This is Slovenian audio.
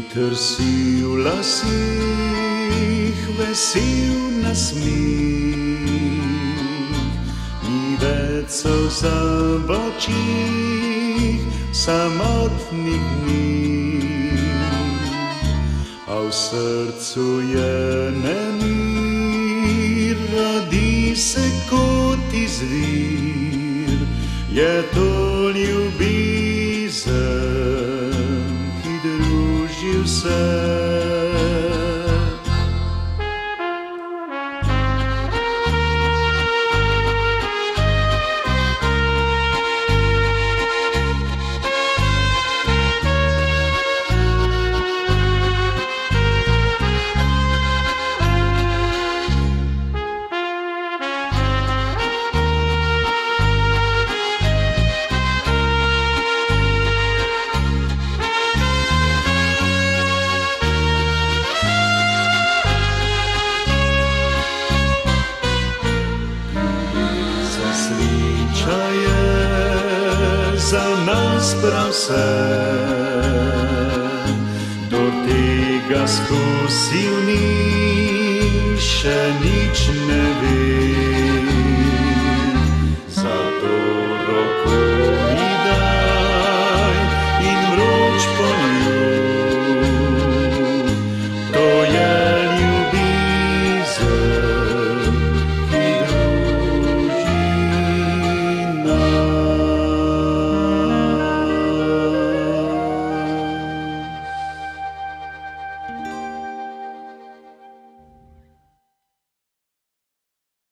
Veter si v lasih, vesel nasmeh, ni več solza v očih samotnih dni, a v srcu je nemir, rodi se kot izvir, je to ljubezen, ki druži vse. Sreča je za nas prav vse, do tega skusil ni, še nič ne ve.